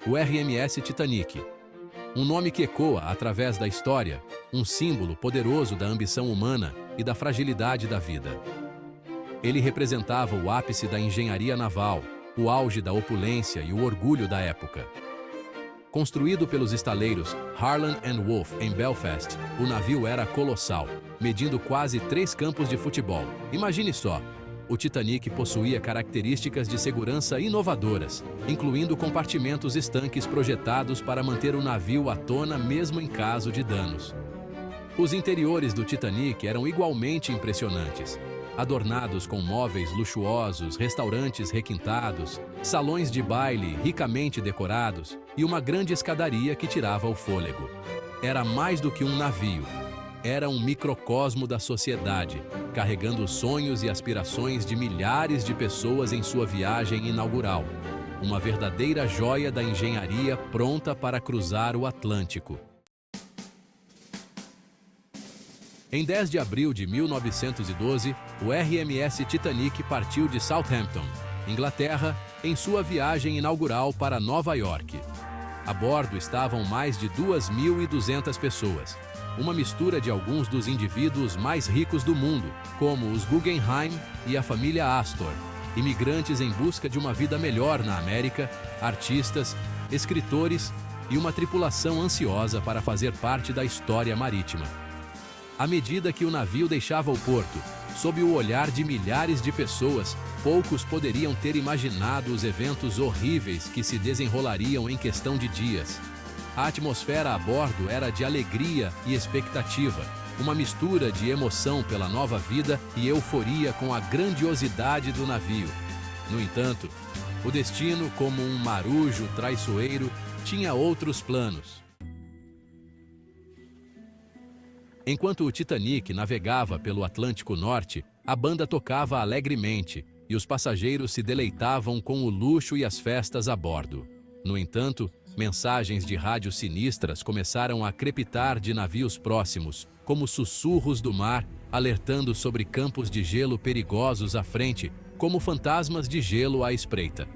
o RMS Titanic. Um nome que ecoa através da história, um símbolo poderoso da ambição humana e da fragilidade da vida. Ele representava o ápice da engenharia naval, o auge da opulência e o orgulho da época. Construído pelos estaleiros Harland & Wolff em Belfast, o navio era colossal, medindo quase 3 campos de futebol. Imagine só! O Titanic possuía características de segurança inovadoras, incluindo compartimentos estanques projetados para manter o navio à tona mesmo em caso de danos. Os interiores do Titanic eram igualmente impressionantes, adornados com móveis luxuosos, restaurantes requintados, salões de baile ricamente decorados e uma grande escadaria que tirava o fôlego. Era mais do que um navio. Era um microcosmo da sociedade, carregando os sonhos e aspirações de milhares de pessoas em sua viagem inaugural. Uma verdadeira joia da engenharia pronta para cruzar o Atlântico. Em 10 de abril de 1912, o RMS Titanic partiu de Southampton, Inglaterra, em sua viagem inaugural para Nova York. A bordo estavam mais de 2.200 pessoas, uma mistura de alguns dos indivíduos mais ricos do mundo, como os Guggenheim e a família Astor, imigrantes em busca de uma vida melhor na América, artistas, escritores e uma tripulação ansiosa para fazer parte da história marítima. À medida que o navio deixava o porto, sob o olhar de milhares de pessoas, poucos poderiam ter imaginado os eventos horríveis que se desenrolariam em questão de dias. A atmosfera a bordo era de alegria e expectativa, uma mistura de emoção pela nova vida e euforia com a grandiosidade do navio. No entanto, o destino, como um marujo traiçoeiro, tinha outros planos. Enquanto o Titanic navegava pelo Atlântico Norte, a banda tocava alegremente e os passageiros se deleitavam com o luxo e as festas a bordo. No entanto, mensagens de rádio sinistras começaram a crepitar de navios próximos, como sussurros do mar, alertando sobre campos de gelo perigosos à frente, como fantasmas de gelo à espreita.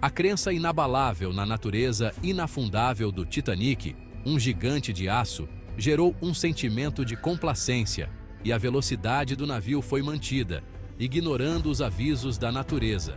A crença inabalável na natureza inafundável do Titanic, um gigante de aço, gerou um sentimento de complacência, e a velocidade do navio foi mantida, ignorando os avisos da natureza.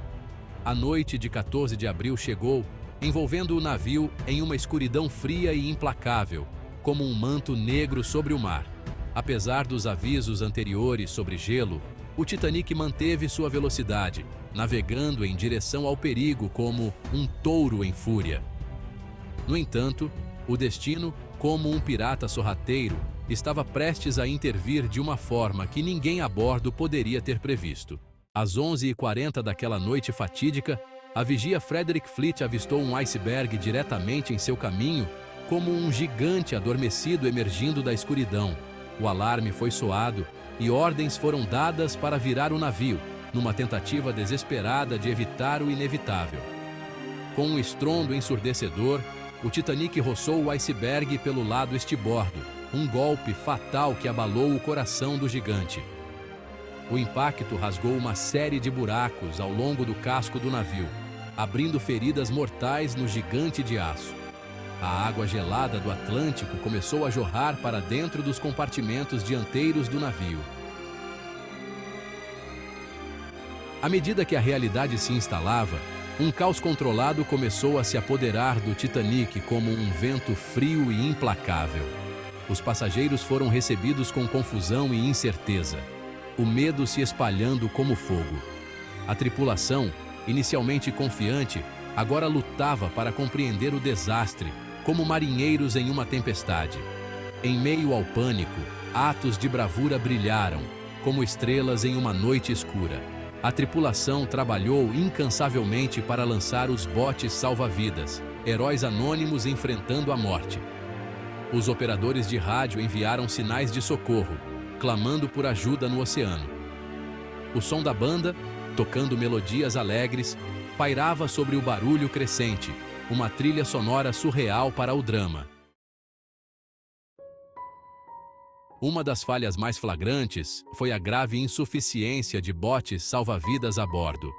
A noite de 14 de abril chegou, envolvendo o navio em uma escuridão fria e implacável, como um manto negro sobre o mar. Apesar dos avisos anteriores sobre gelo, o Titanic manteve sua velocidade, navegando em direção ao perigo como um touro em fúria. No entanto, o destino, como um pirata sorrateiro, estava prestes a intervir de uma forma que ninguém a bordo poderia ter previsto. Às 11h40 daquela noite fatídica, a vigia Frederick Fleet avistou um iceberg diretamente em seu caminho, como um gigante adormecido emergindo da escuridão. O alarme foi soado e ordens foram dadas para virar o navio, numa tentativa desesperada de evitar o inevitável. Com um estrondo ensurdecedor, o Titanic roçou o iceberg pelo lado estibordo, um golpe fatal que abalou o coração do gigante. O impacto rasgou uma série de buracos ao longo do casco do navio, abrindo feridas mortais no gigante de aço. A água gelada do Atlântico começou a jorrar para dentro dos compartimentos dianteiros do navio. À medida que a realidade se instalava, um caos controlado começou a se apoderar do Titanic como um vento frio e implacável. Os passageiros foram recebidos com confusão e incerteza, o medo se espalhando como fogo. A tripulação, inicialmente confiante, agora lutava para compreender o desastre, como marinheiros em uma tempestade. Em meio ao pânico, atos de bravura brilharam, como estrelas em uma noite escura. A tripulação trabalhou incansavelmente para lançar os botes salva-vidas, heróis anônimos enfrentando a morte. Os operadores de rádio enviaram sinais de socorro, clamando por ajuda no oceano. O som da banda, tocando melodias alegres, pairava sobre o barulho crescente, uma trilha sonora surreal para o drama. Uma das falhas mais flagrantes foi a grave insuficiência de botes salva-vidas a bordo.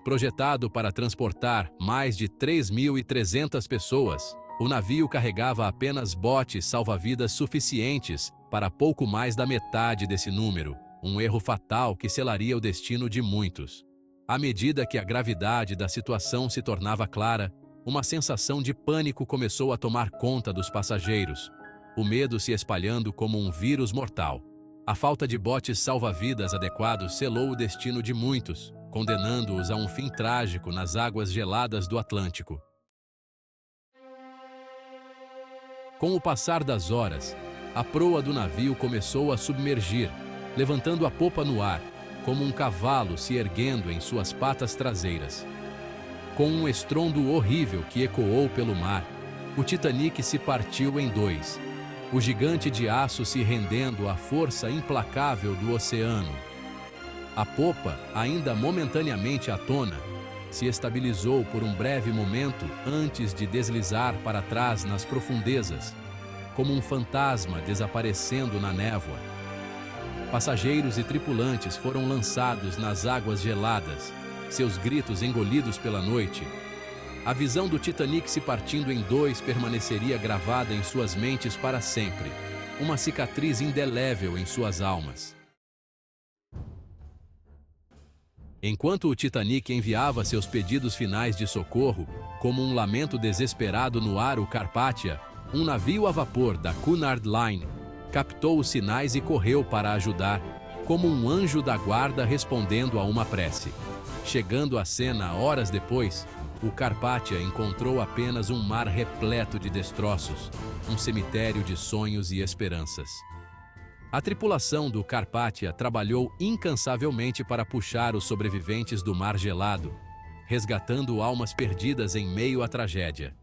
Projetado para transportar mais de 3.300 pessoas, o navio carregava apenas botes salva-vidas suficientes para pouco mais da metade desse número, um erro fatal que selaria o destino de muitos. À medida que a gravidade da situação se tornava clara, uma sensação de pânico começou a tomar conta dos passageiros, o medo se espalhando como um vírus mortal. A falta de botes salva-vidas adequados selou o destino de muitos, condenando-os a um fim trágico nas águas geladas do Atlântico. Com o passar das horas, a proa do navio começou a submergir, levantando a popa no ar, como um cavalo se erguendo em suas patas traseiras. Com um estrondo horrível que ecoou pelo mar, o Titanic se partiu em dois, o gigante de aço se rendendo à força implacável do oceano. A popa, ainda momentaneamente à tona, se estabilizou por um breve momento antes de deslizar para trás nas profundezas, como um fantasma desaparecendo na névoa. Passageiros e tripulantes foram lançados nas águas geladas, seus gritos engolidos pela noite. A visão do Titanic se partindo em dois permaneceria gravada em suas mentes para sempre, uma cicatriz indelével em suas almas. Enquanto o Titanic enviava seus pedidos finais de socorro, como um lamento desesperado no ar, o Carpathia, um navio a vapor da Cunard Line, captou os sinais e correu para ajudar, como um anjo da guarda respondendo a uma prece. Chegando à cena horas depois, o Carpathia encontrou apenas um mar repleto de destroços, um cemitério de sonhos e esperanças. A tripulação do Carpathia trabalhou incansavelmente para puxar os sobreviventes do mar gelado, resgatando almas perdidas em meio à tragédia.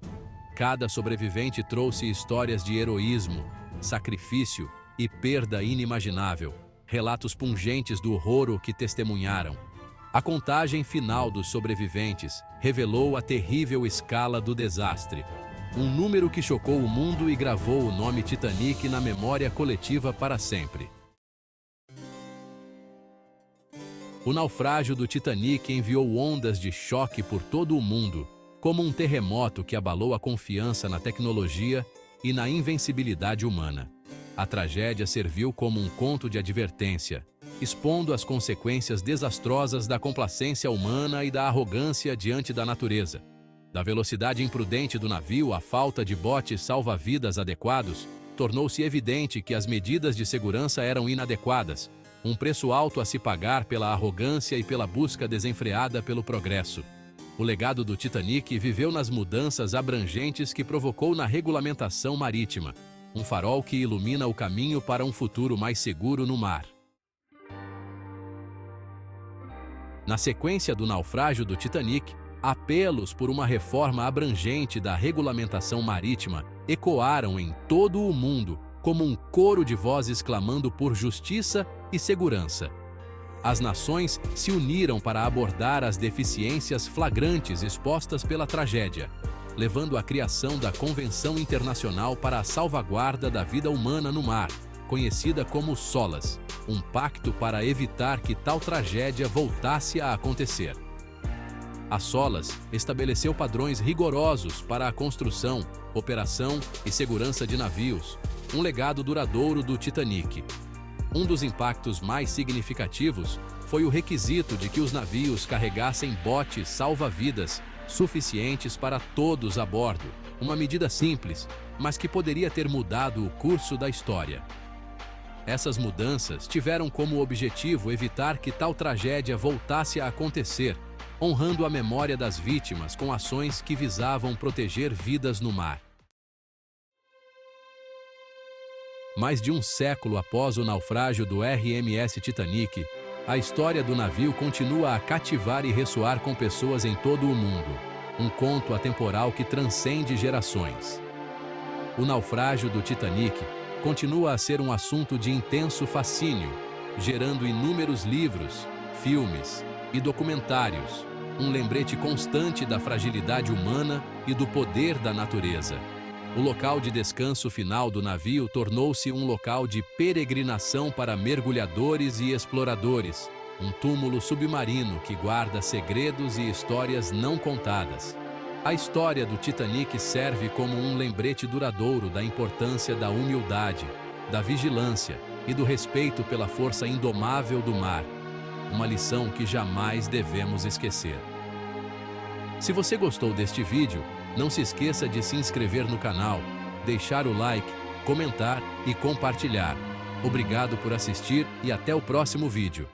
Cada sobrevivente trouxe histórias de heroísmo, sacrifício e perda inimaginável, relatos pungentes do horror que testemunharam. A contagem final dos sobreviventes revelou a terrível escala do desastre, um número que chocou o mundo e gravou o nome Titanic na memória coletiva para sempre. O naufrágio do Titanic enviou ondas de choque por todo o mundo, como um terremoto que abalou a confiança na tecnologia e na invencibilidade humana. A tragédia serviu como um conto de advertência, expondo as consequências desastrosas da complacência humana e da arrogância diante da natureza. Da velocidade imprudente do navio à falta de botes salva-vidas adequados, tornou-se evidente que as medidas de segurança eram inadequadas, um preço alto a se pagar pela arrogância e pela busca desenfreada pelo progresso. O legado do Titanic viveu nas mudanças abrangentes que provocou na regulamentação marítima, um farol que ilumina o caminho para um futuro mais seguro no mar. Na sequência do naufrágio do Titanic, apelos por uma reforma abrangente da regulamentação marítima ecoaram em todo o mundo como um coro de vozes clamando por justiça e segurança. As nações se uniram para abordar as deficiências flagrantes expostas pela tragédia, levando à criação da Convenção Internacional para a Salvaguarda da Vida Humana no Mar, conhecida como SOLAS, um pacto para evitar que tal tragédia voltasse a acontecer. A SOLAS estabeleceu padrões rigorosos para a construção, operação e segurança de navios, um legado duradouro do Titanic. Um dos impactos mais significativos foi o requisito de que os navios carregassem botes salva-vidas suficientes para todos a bordo, uma medida simples, mas que poderia ter mudado o curso da história. Essas mudanças tiveram como objetivo evitar que tal tragédia voltasse a acontecer, honrando a memória das vítimas com ações que visavam proteger vidas no mar. Mais de um século após o naufrágio do RMS Titanic, a história do navio continua a cativar e ressoar com pessoas em todo o mundo, um conto atemporal que transcende gerações. O naufrágio do Titanic continua a ser um assunto de intenso fascínio, gerando inúmeros livros, filmes e documentários, um lembrete constante da fragilidade humana e do poder da natureza. O local de descanso final do navio tornou-se um local de peregrinação para mergulhadores e exploradores, um túmulo submarino que guarda segredos e histórias não contadas. A história do Titanic serve como um lembrete duradouro da importância da humildade, da vigilância e do respeito pela força indomável do mar. Uma lição que jamais devemos esquecer. Se você gostou deste vídeo, não se esqueça de se inscrever no canal, deixar o like, comentar e compartilhar. Obrigado por assistir e até o próximo vídeo.